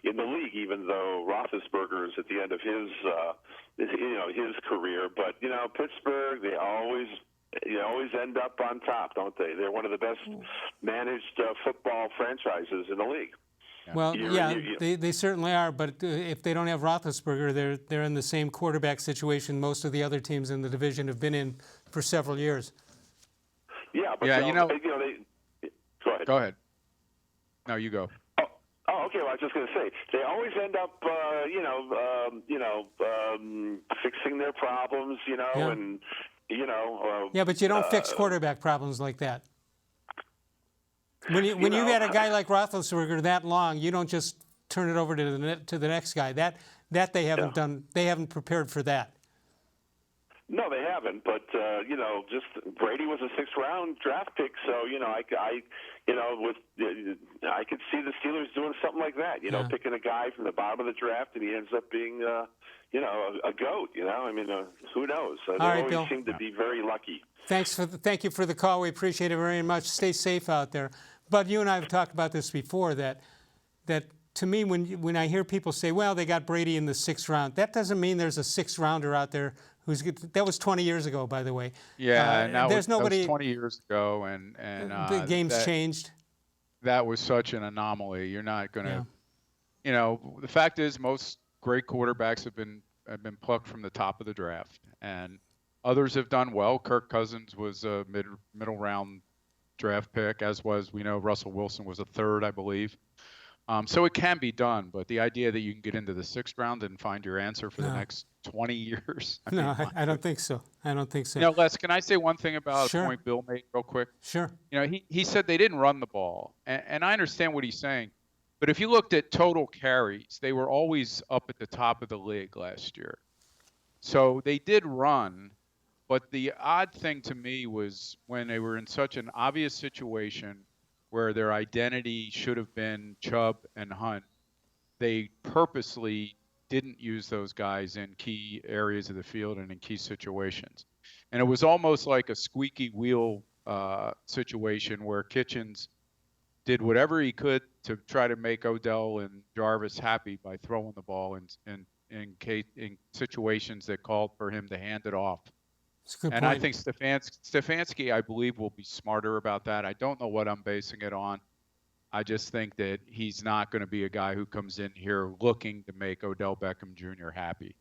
in the league, even though Roethlisberger is at the end of his career. But you know, Pittsburgh, they always end up on top, don't they? They're one of the best managed football franchises in the league. Well, they certainly are, but if they don't have Roethlisberger, they're in the same quarterback situation most of the other teams in the division have been in for several years. Yeah, but Yeah, Go ahead. No, you go. Oh, okay. Well, I was just going to say they always end up, fixing their problems, and yeah, but you don't fix quarterback problems like that. When you've had a guy like Roethlisberger that long, you don't just turn it over to the next guy. That they haven't done. They haven't prepared for that. No, they haven't. But just Brady was a 6th-round draft pick, so I could see the Steelers doing something like that. Picking a guy from the bottom of the draft, and he ends up being a goat. I mean, who knows? They always Bill. seem to be very lucky. Thank you for the call. We appreciate it very much. Stay safe out there. But you and I have talked about this before, that to me, when I hear people say, well, they got Brady in the 6th round, that doesn't mean there's a 6th-rounder out there who's good. That was 20 years ago, by the way. Yeah, and that was 20 years ago, and the game's changed. That was such an anomaly. You're not going to, the fact is most great quarterbacks have been plucked from the top of the draft, and others have done well. Kirk Cousins was a middle round draft pick, as was, Russell Wilson was a 3rd, I believe. So it can be done, but the idea that you can get into the 6th round and find your answer for the next 20 years. I don't think so. I don't think so. Les, can I say one thing about a point Bill made real quick? Sure. He said they didn't run the ball, and I understand what he's saying, but if you looked at total carries, they were always up at the top of the league last year. So they did run. But the odd thing to me was when they were in such an obvious situation where their identity should have been Chubb and Hunt, they purposely didn't use those guys in key areas of the field and in key situations. And it was almost like a squeaky wheel situation where Kitchens did whatever he could to try to make Odell and Jarvis happy by throwing the ball in situations that called for him to hand it off. And I think Stefanski, I believe, will be smarter about that. I don't know what I'm basing it on. I just think that he's not going to be a guy who comes in here looking to make Odell-Beckham-Jr. happy.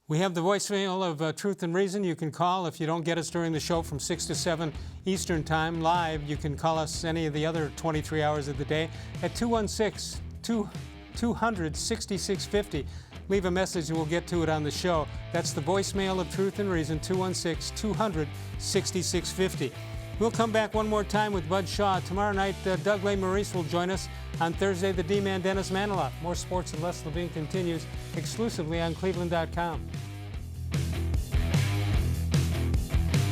We have the voicemail of Truth and Reason. You can call if you don't get us during the show from 6 to 7 Eastern Time live. You can call us any of the other 23 hours of the day at 216-200-6650. Leave a message and we'll get to it on the show. That's the voicemail of Truth and Reason, 216-200-6650. We'll come back one more time with Bud Shaw. Tomorrow night, Doug Maurice will join us. On Thursday, the D-Man Dennis Maniloff. More Sports and Les-Levine continues exclusively on cleveland.com.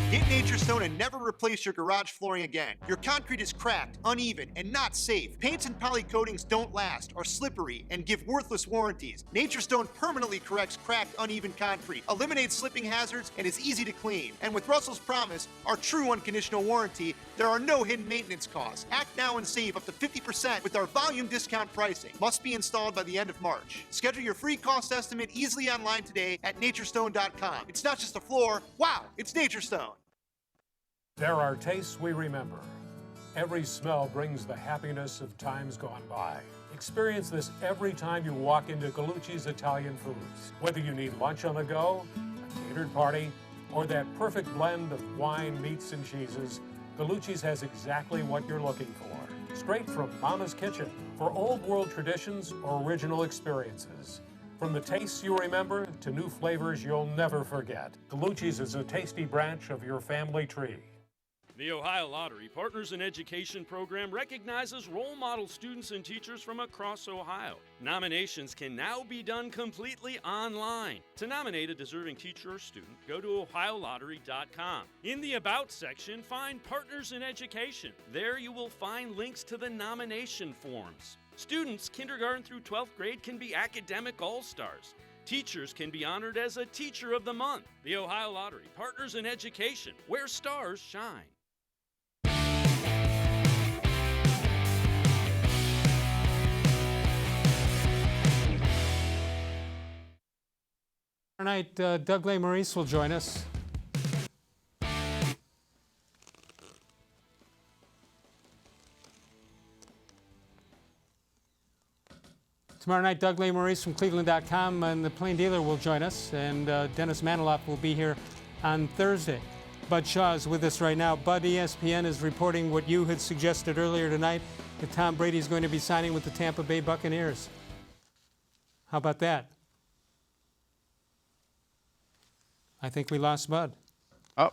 Get Nature's Stone and never replace your garage flooring again. Your concrete is cracked, uneven, and not safe. Paints and poly coatings don't last, are slippery, and give worthless warranties. Nature's Stone permanently corrects cracked, uneven concrete, eliminates slipping hazards, and is easy to clean. And with Russell's Promise, our true unconditional warranty, there are no hidden maintenance costs. Act now and save up to 50% with our volume discount pricing. Must be installed by the end of March. Schedule your free cost estimate easily online today at naturestone.com. It's not just a floor. Wow, it's Nature's Stone. There are tastes we remember. Every smell brings the happiness of times gone by. Experience this every time you walk into Gallucci's Italian Foods. Whether you need lunch on the go, a catered party, or that perfect blend of wine, meats, and cheeses, Gallucci's has exactly what you're looking for. Straight from Mama's Kitchen for old world traditions or original experiences. From the tastes you remember to new flavors you'll never forget, Gallucci's is a tasty branch of your family tree. The Ohio Lottery Partners in Education program recognizes role model students and teachers from across Ohio. Nominations can now be done completely online. To nominate a deserving teacher or student, go to ohiolottery.com. In the About section, find Partners in Education. There you will find links to the nomination forms. Students kindergarten through 12th grade can be academic all-stars. Teachers can be honored as a Teacher of the Month. The Ohio Lottery Partners in Education, where stars shine. Tonight, Doug Maurice will join us. Tomorrow night, Doug Maurice from cleveland.com and the Plain Dealer will join us, and Dennis Maniloff will be here on Thursday. Bud Shaw is with us right now. Bud, ESPN is reporting what you had suggested earlier tonight, that Tom Brady is going to be signing with the Tampa Bay Buccaneers. How about that? I think we lost Bud. Oh.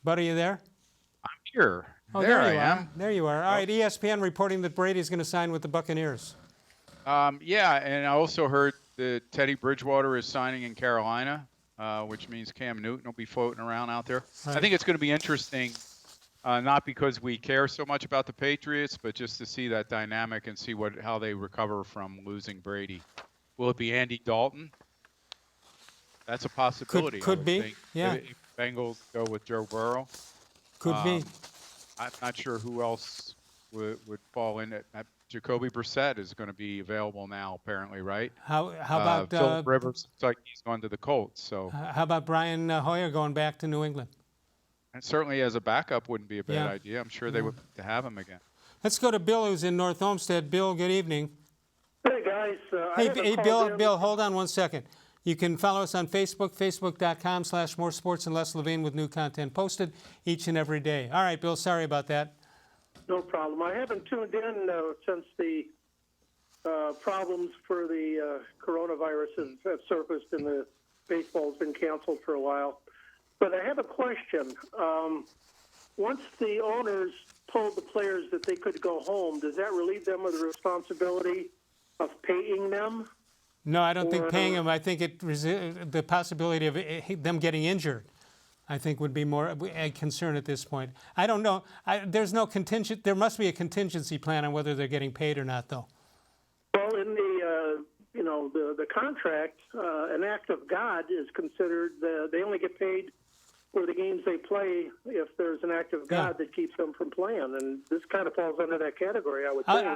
Bud, are you there? I'm here. Oh, there I am. There you are. All right, ESPN reporting that Brady is going to sign with the Buccaneers. Yeah, and I also heard that Teddy Bridgewater is signing in Carolina, which means Cam Newton will be floating around out there. Right. I think it's going to be interesting, not because we care so much about the Patriots, but just to see that dynamic and see how they recover from losing Brady. Will it be Andy Dalton? That's a possibility. Could be, think. yeah. If Bengals go with Joe Burrow. Could be. I'm not sure who else would fall in it. Jacoby Brissett is going to be available now, apparently, right? How about Philip Rivers? Looks like he's gone to the Colts. So how about Brian Hoyer going back to New England? And certainly as a backup wouldn't be a bad idea. I'm sure they would to have him again. Let's go to Bill, who's in North Olmsted. Bill, good evening. Hey guys. Hey, Bill, hold on one second. You can follow us on Facebook, facebook.com/more-sports-and-les-levine with new content posted each and every day. All right, Bill, sorry about that. No problem. I haven't tuned in since the problems for the coronavirus have surfaced and the baseball's been canceled for a while. But I have a question. Once the owners told the players that they could go home, does that relieve them of the responsibility of paying them? No, I don't think paying them. I think the possibility of them getting injured, I think, would be more a concern at this point. I don't know. There's no contingent. There must be a contingency plan on whether they're getting paid or not, though. Well, in the contract, an act of God is considered. They only get paid for the games they play if there's an act of God that keeps them from playing, and this kind of falls under that category, I would think.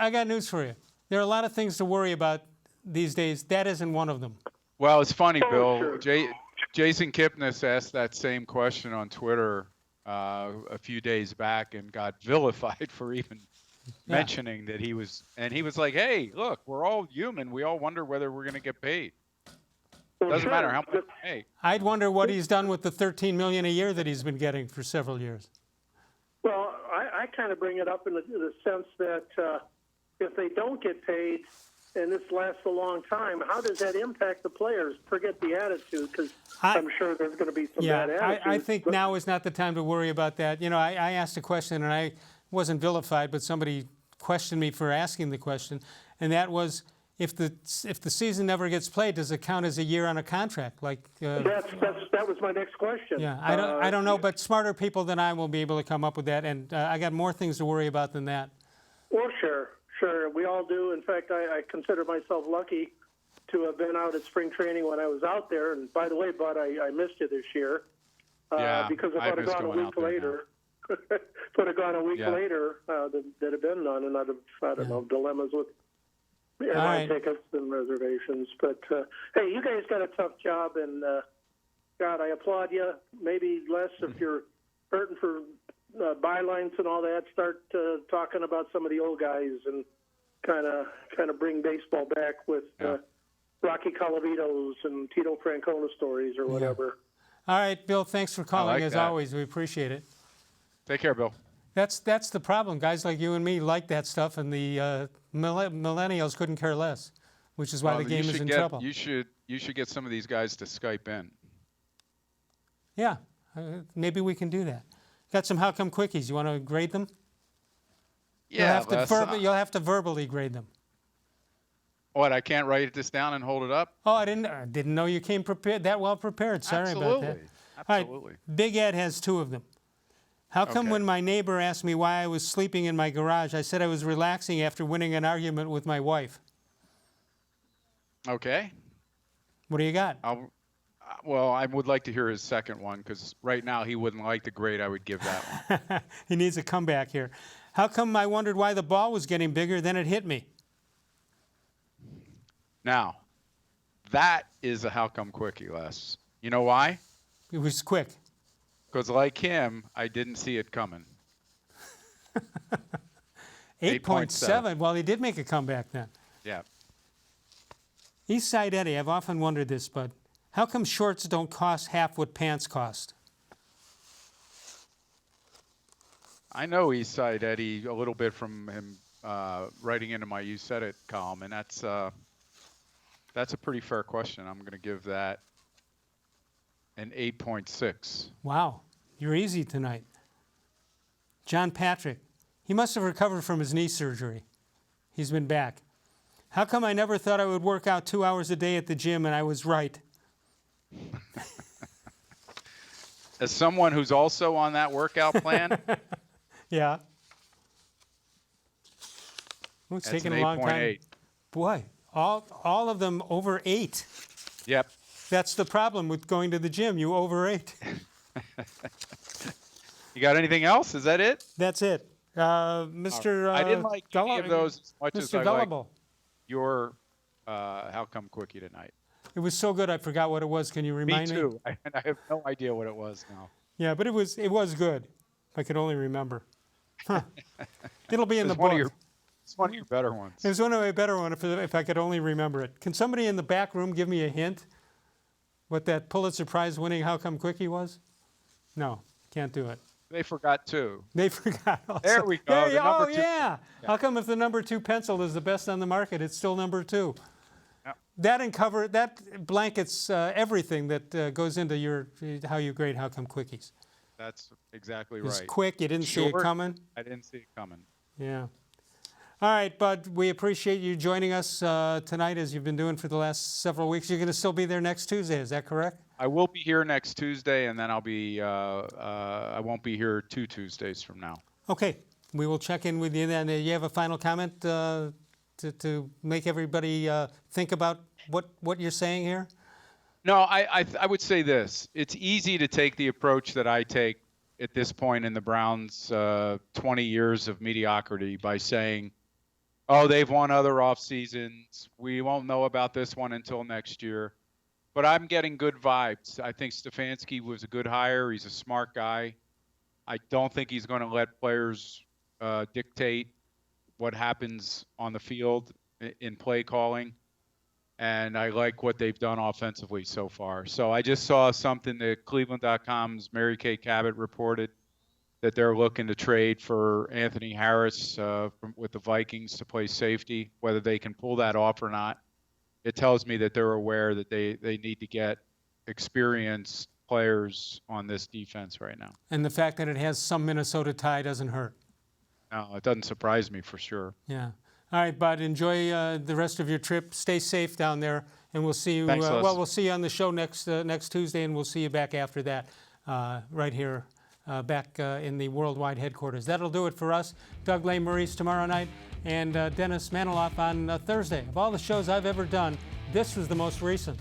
I got news for you. There are a lot of things to worry about these days. That isn't one of them. Well, it's funny, Bill. Sure. Jason Kipnis asked that same question on Twitter a few days back and got vilified for even mentioning that he was like, hey, look, we're all human. We all wonder whether we're going to get paid. Doesn't matter how much. Hey, I'd wonder what he's done with the $13 million a year that he's been getting for several years. Well, I kind of bring it up in the sense that if they don't get paid and this lasts a long time, how does that impact the players? Forget the attitude, because I'm sure there's going to be some bad attitude. I think now is not the time to worry about that. You know, I asked a question, and I wasn't vilified, but somebody questioned me for asking the question, and that was, if the season never gets played, does it count as a year on a contract? That was my next question. Yeah, I don't know, but smarter people than I will be able to come up with that, and I got more things to worry about than that. Well, sure, we all do. In fact, I consider myself lucky to have been out at spring training when I was out there. And by the way, Bud, I missed you this year because if I'd have gone a week later, there'd have been none, and I'd have, I don't know, dilemmas with airline tickets and reservations. But hey, you guys got a tough job, and God, I applaud you. Maybe less if you're hurting for bylines and all that. Start talking about some of the old guys and kind of bring baseball back with Rocky Colavitos and Tito Francona stories or whatever. All right, Bill, thanks for calling as always. We appreciate it. Take care, Bill. That's the problem. Guys like you and me like that stuff, and the millennials couldn't care less, which is why the game is in trouble. You should get some of these guys to Skype in. Yeah, Maybe we can do that. Got some How Come Quickies. You want to grade them? Yeah, You'll have to verbally grade them. What? I can't write this down and hold it up? Oh, I didn't know you came that well prepared. Sorry about that. Absolutely. All right, Big Ed has 2 of them. How come when my neighbor asked me why I was sleeping in my garage, I said I was relaxing after winning an argument with my wife? Okay. What do you got? Well, I would like to hear his second one because right now he wouldn't like the grade I would give that one. He needs a comeback here. How come I wondered why the ball was getting bigger, then it hit me? Now, that is a How Come Quickie, Les. You know why? It was quick. Because like him, I didn't see it coming. 8.7. Well, he did make a comeback then. Yeah. East Side Eddie, I've often wondered this, but how come shorts don't cost half what pants cost? I know East Side Eddie a little bit from him writing into my You Said It column, and that's a pretty fair question. I'm going to give that an 8.6. Wow, you're easy tonight. John Patrick, he must have recovered from his knee surgery. He's been back. How come I never thought I would work out 2 hours a day at the gym, and I was right? As someone who's also on that workout plan, yeah. Well, it's that's taken an a long 8.8. time. Boy, all of them over 8. Yep. That's the problem with going to the gym. You overate. You got anything else? Is that it? That's it. Mr. I didn't like any of those as much as I Gullible. liked your How Come Quickie tonight. It was so good I forgot what it was. Can you remind me? Me too. I have no idea what it was now. Yeah, but it was good. If I could only remember. Huh. It'll be in the book. It's one of your better ones. It was one of my better ones if I could only remember it. Can somebody in the back room give me a hint what that Pulitzer Prize winning How Come Quickie was? No, can't do it. They forgot too. They forgot also. There we go. Oh, yeah. How come if the number 2 pencil is the best on the market, it's still number 2? Yep. That blankets everything that goes into how you grade How Come Quickies. That's exactly It was right. quick. You didn't see it coming. I didn't see it coming. Yeah. All right, Bud, we appreciate you joining us tonight as you've been doing for the last several weeks. You're going to still be there next Tuesday, is that correct? I will be here next Tuesday, and then I'll be. I won't be here 2 Tuesdays from now. Okay, we will check in with you then. You have a final comment to make everybody think about what you're saying here? No, I would say this. It's easy to take the approach that I take at this point in the Browns' 20 years of mediocrity by saying, oh, they've won other off seasons. We won't know about this one until next year. But I'm getting good vibes. I think Stefanski was a good hire. He's a smart guy. I don't think he's going to let players dictate what happens on the field in play calling. And I like what they've done offensively so far. So I just saw something that cleveland.com's Mary Kay Cabot reported that they're looking to trade for Anthony Harris with the Vikings to play safety. Whether they can pull that off or not, it tells me that they're aware that they need to get experienced players on this defense right now. And the fact that it has some Minnesota tie doesn't hurt. No, it doesn't surprise me for sure. Yeah. All right, Bud, enjoy the rest of your trip. Stay safe down there, and we'll see you. Thanks, Les. We'll see you on the show next Tuesday, and we'll see you back after that right here back in the worldwide headquarters. That'll do it for us. Doug Lay-Maurice tomorrow night, and Dennis Maniloff on Thursday. Of all the shows I've ever done, this was the most recent.